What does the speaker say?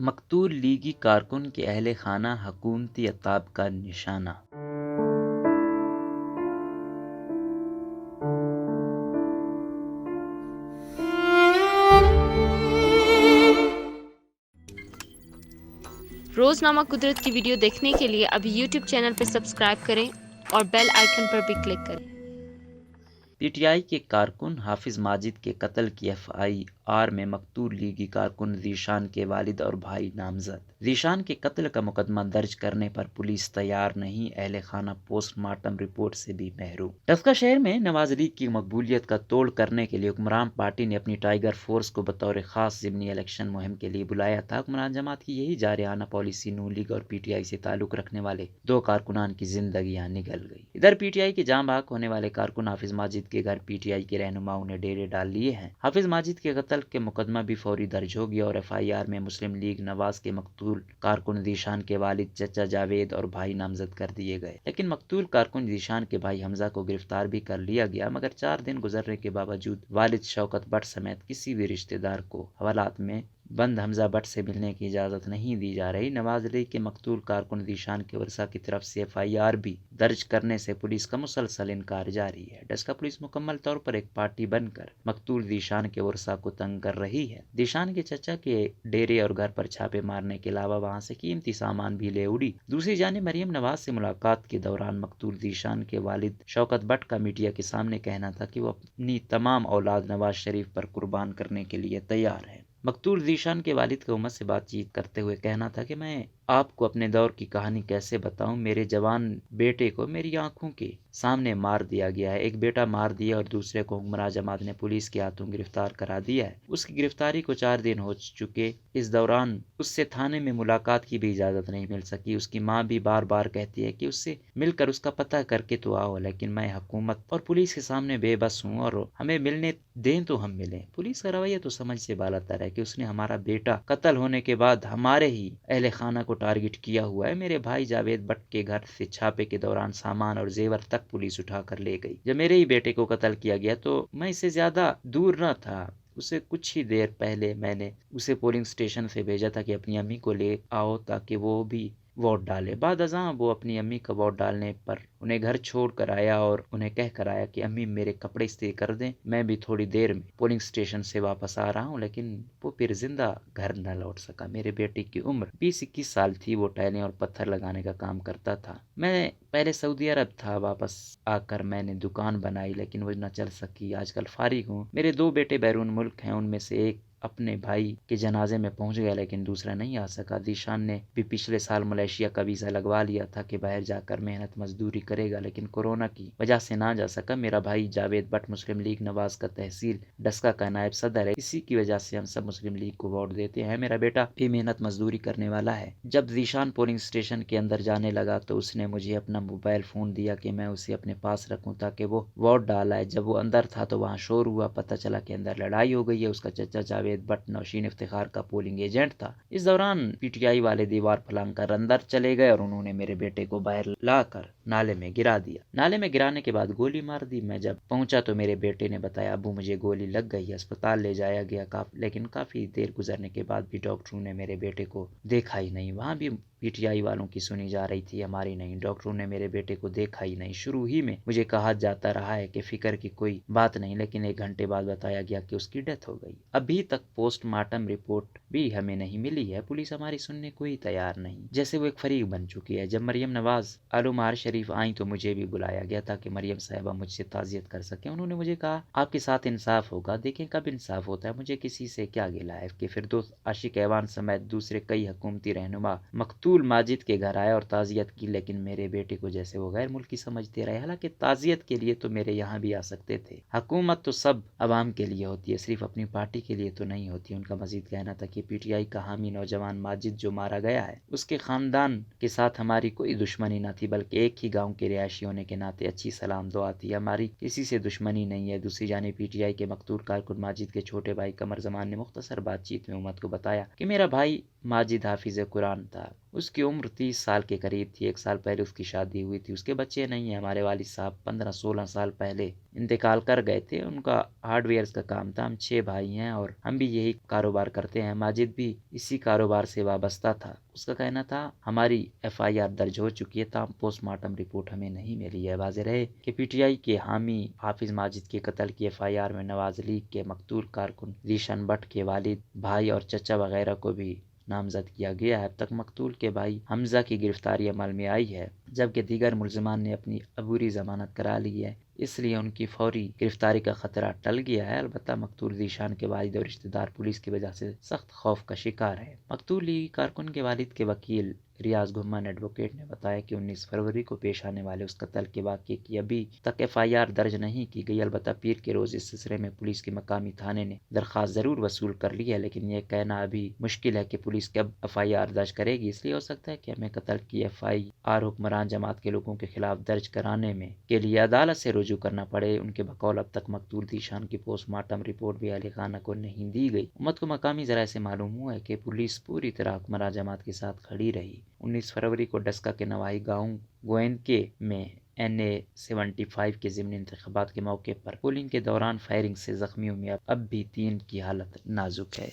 مقتول لیگی کارکن کے اہل خانہ حکومتی عتاب کا نشانہ۔ روزنامہ قدرت کی ویڈیو دیکھنے کے لیے ابھی یوٹیوب چینل پر سبسکرائب کریں اور بیل آئیکن پر بھی کلک کریں۔ پی ٹی آئی کے کارکن حافظ ماجد کے قتل کی ایف آئی آر میں مقتول لیگی کارکن ذیشان کے والد اور بھائی نامزد۔ ذیشان کے قتل کا مقدمہ درج کرنے پر پولیس تیار نہیں، اہل خانہ پوسٹ مارٹم رپورٹ سے بھی محروم۔ ڈسکہ شہر میں نواز لیگ کی مقبولیت کا توڑ کرنے کے لیے حکمران پارٹی نے اپنی ٹائیگر فورس کو بطور خاص ضمنی الیکشن مہم کے لیے بلایا تھا۔ حکمران جماعت کی یہی جارحانہ پالیسی نون لیگ اور پی ٹی آئی سے تعلق رکھنے والے دو کارکنان کی زندگیاں نگل گئی۔ ادھر پی ٹی آئی کے جاں بحق ہونے والے کارکن حافظ ماجد کے گھر پی ٹی آئی کے رہنماؤں نے ڈیرے ڈال لیے ہیں۔ حافظ ماجد کے قتل کے مقدمہ بھی فوری درج ہو گیا اور ایف آئی آر میں مسلم لیگ نواز کے مقتول کارکن ذیشان کے والد چچا جاوید اور بھائی نامزد کر دیے گئے، لیکن مقتول کارکن ذیشان کے بھائی حمزہ کو گرفتار بھی کر لیا گیا، مگر 4 دن گزرنے کے باوجود والد شوکت بٹ سمیت کسی بھی رشتہ دار کو حوالات میں بند حمزہ بٹ سے ملنے کی اجازت نہیں دی جا رہی۔ نواز لیگ کے مقتول کارکن ذیشان کے ورثاء کی طرف سے ایف آئی آر بھی درج کرنے سے پولیس کا مسلسل انکار جاری ہے۔ ڈسکہ پولیس مکمل طور پر ایک پارٹی بن کر مقتول ذیشان کے ورثاء کو تنگ کر رہی ہے۔ ذیشان کے چچا کے ڈیرے اور گھر پر چھاپے مارنے کے علاوہ وہاں سے قیمتی سامان بھی لے اڑی۔ دوسری جانب مریم نواز سے ملاقات کے دوران مقتول ذیشان کے والد شوکت بٹ کا میڈیا کے سامنے کہنا تھا کہ وہ اپنی تمام اولاد نواز شریف پر قربان کرنے کے لیے تیار ہے۔ مقتول ذیشان کے والد کا امت سے بات چیت کرتے ہوئے کہنا تھا کہ میں آپ کو اپنے دور کی کہانی کیسے بتاؤں، میرے جوان بیٹے کو میری آنکھوں کے سامنے مار دیا گیا ہے، ایک بیٹا مار دیا اور دوسرے کو حکمراں جماعت نے پولیس کے ہاتھوں گرفتار کرا دیا ہے۔ اس کی گرفتاری کو 4 دن ہو چکے، اس دوران اس سے تھانے میں ملاقات کی بھی اجازت نہیں مل سکی۔ اس کی ماں بھی بار بار کہتی ہے کہ اس سے مل کر اس کا پتہ کر کے تو آؤ، لیکن میں حکومت اور پولیس کے سامنے بے بس ہوں اور ہمیں ملنے دیں تو ہم ملیں۔ پولیس کا رویہ تو سمجھ سے بالاتر ہے کہ اس نے ہمارا بیٹا قتل ہونے کے بعد ہمارے ہی اہل خانہ کو ٹارگٹ کیا ہوا ہے۔ میرے بھائی جاوید بٹ کے گھر سے چھاپے کے دوران سامان اور زیور تک پولیس اٹھا کر لے گئی۔ جب میرے ہی بیٹے کو قتل کیا گیا تو میں اس سے زیادہ دور نہ تھا۔ اسے کچھ ہی دیر پہلے میں نے اسے پولنگ سٹیشن سے بھیجا تھا کہ اپنی امی کو لے آؤ تاکہ وہ بھی ووٹ ڈالے۔ بعد ازاں وہ اپنی امی کا ووٹ ڈالنے پر انہیں گھر چھوڑ کر آیا اور انہیں کہہ کر آیا کہ امی میرے کپڑے استری کر دیں، میں بھی تھوڑی دیر میں پولنگ سٹیشن سے واپس آ رہا ہوں، لیکن وہ پھر زندہ گھر نہ لوٹ سکا۔ میرے بیٹے کی عمر 20-21 سال تھی، وہ ٹائلیں اور پتھر لگانے کا کام کرتا تھا۔ میں پہلے سعودی عرب تھا، واپس آ کر میں نے دکان بنائی لیکن وہ نہ چل سکی۔ آج کل فارغ ہوں۔ میرے 2 بیٹے بیرون ملک ہیں، ان میں سے ایک اپنے بھائی کے جنازے میں پہنچ گیا لیکن دوسرا نہیں آ سکا۔ ذیشان نے بھی پچھلے سال ملیشیا کا ویزا لگوا لیا تھا کہ باہر جا کر محنت مزدوری کرے گا، لیکن کورونا کی وجہ سے نہ جا سکا۔ میرا بھائی جاوید بٹ مسلم لیگ نواز کا تحصیل ڈسکہ کا نائب صدر ہے، اسی کی وجہ سے ہم سب مسلم لیگ کو ووٹ دیتے ہیں۔ میرا بیٹا بھی محنت مزدوری کرنے والا ہے۔ جب ذیشان پولنگ سٹیشن کے اندر جانے لگا تو اس نے مجھے اپنا موبائل فون دیا کہ میں اسے اپنے پاس رکھوں تاکہ وہ ووٹ ڈالائے۔ جب وہ اندر تھا تو وہاں شور ہوا، پتہ چلا کہ اندر لڑائی ہو گئی ہے۔ اس کا چچا جاوید بٹ نوشین افتخار کا پولنگ ایجنٹ تھا۔ اس دوران پی ٹی آئی والے دیوار پھلانگ کر اندر چلے گئے اور انہوں نے میرے بیٹے کو باہر لا کر نالے میں گرا دیا۔ نالے میں گرانے کے بعد گولی مار دی۔ میں جب پہنچا تو میرے بیٹے نے بتایا ابو مجھے گولی لگ گئی، اسپتال لے جایا گیا، لیکن کافی دیر گزرنے کے بعد بھی ڈاکٹروں نے میرے بیٹے کو دیکھا ہی نہیں۔ وہاں بھی پی ٹی آئی والوں کی سنی جا رہی تھی، ہماری نہیں۔ ڈاکٹروں نے میرے بیٹے کو دیکھا ہی نہیں۔ شروع ہی میں مجھے کہا جاتا رہا ہے کہ فکر کی کوئی بات نہیں، لیکن 1 گھنٹے بعد بتایا گیا کہ اس کی ڈیتھ ہو گئی۔ ابھی تک پوسٹ مارٹم رپورٹ بھی ہمیں نہیں ملی ہے۔ پولیس ہماری سننے کو ہی تیار نہیں، جیسے وہ ایک فریق بن چکی ہے۔ جب مریم نواز آلومار شریف آئیں تو مجھے بھی بلایا گیا تاکہ مریم صاحبہ مجھ سے تعزیت کر سکیں۔ انہوں نے مجھے کہا آپ کے ساتھ انصاف ہوگا، دیکھیں کب انصاف ہوتا ہے، مجھے کسی سے کیا گلہ ہے۔ کہ فردوس عاشق ایوان سمیت دوسرے کئی حکومتی رہنما مقتول ماجد کے گھر آئے اور تعزیت کی، لیکن میرے بیٹے کو جیسے وہ غیر ملکی سمجھتے رہے۔ حالانکہ تعزیت کے لیے تو میرے یہاں بھی آ سکتے تھے۔ حکومت تو سب عوام کے لیے ہوتی ہے، صرف اپنی پارٹی کے لیے تو نہیں ہوتی۔ ان کا مزید کہنا تھا کہ پی ٹی آئی کا حامی نوجوان ماجد جو مارا گیا ہے، اس کے خاندان کے ساتھ ہماری کوئی دشمنی نہ تھی، بلکہ ایک ہی گاؤں کے رہائشی ہونے کے ناطے اچھی سلام دعا تھی، ہماری کسی سے دشمنی نہیں ہے۔ دوسری جانب پی ٹی آئی کے مقتول کارکن ماجد کے چھوٹے بھائی قمر زمان نے مختصر بات چیت میں امت کو بتایا کہ میرا بھائی ماجد حافظ قرآن تھا۔ اس کی عمر 30 سال کے قریب تھی۔ 1 سال پہلے اس کی شادی ہوئی تھی۔ اس کے بچے نہیں ہیں۔ ہمارے والد صاحب 15-16 سال پہلے انتقال کر گئے تھے۔ ان کا ہارڈ ویئرز کا کام تھا۔ ہم 6 بھائی ہیں اور ہم بھی یہی کاروبار کرتے ہیں۔ ماجد بھی اسی کاروبار سے وابستہ تھا۔ اس کا کہنا تھا ہماری FIR درج ہو چکی ہے، تاہم پوسٹ مارٹم رپورٹ ہمیں نہیں ملی ہے۔ واضح رہے کہ PTI کے حامی حافظ ماجد کے قتل کی FIR میں نواز لیگ کے مقتول کارکن ذیشان بٹ کے والد، بھائی اور چچا وغیرہ کو بھی نامزد کیا گیا ہے۔ اب تک مقتول کے بھائی حمزہ کی گرفتاری عمل میں آئی ہے، جبکہ دیگر ملزمان نے اپنی عبوری ضمانت کرا لی ہے، اس لیے ان کی فوری گرفتاری کا خطرہ ٹل گیا ہے۔ البتہ مقتول ذیشان کے والد اور رشتہ دار پولیس کی وجہ سے سخت خوف کا شکار ہیں۔ مقتول لیگی کارکن کے والد کے وکیل ریاض گھمن ایڈوکیٹ نے بتایا کہ 19 فروری کو پیش آنے والے اس قتل کے واقعے کی ابھی تک FIR درج نہیں کی گئی۔ البتہ پیر کے روز اس سلسلے میں پولیس کے مقامی تھانے نے درخواست ضرور وصول کر لی ہے، لیکن یہ کہنا ابھی مشکل ہے کہ پولیس کب FIR درج کرے گی۔ اس لیے ہو سکتا ہے کہ ہمیں قتل کی FIR حکمران جماعت کے لوگوں کے خلاف درج کرانے میں کے لیے عدالت سے رجوع کرنا پڑے۔ ان کے بقول اب تک مقتول ذیشان کی پوسٹ مارٹم رپورٹ بھی اہل خانہ کو نہیں دی گئی۔ امت کو مقامی ذرائع سے معلوم ہوا ہے کہ پولیس پوری طرح حکمران جماعت کے ساتھ کھڑی رہی۔ 19 فروری کو ڈسکا کے نواحی گاؤں گوئندکے میں NA 75 کے ضمنی انتخابات کے موقع پر پولنگ کے دوران فائرنگ سے زخمیوں میں اب بھی 3 کی حالت نازک ہے۔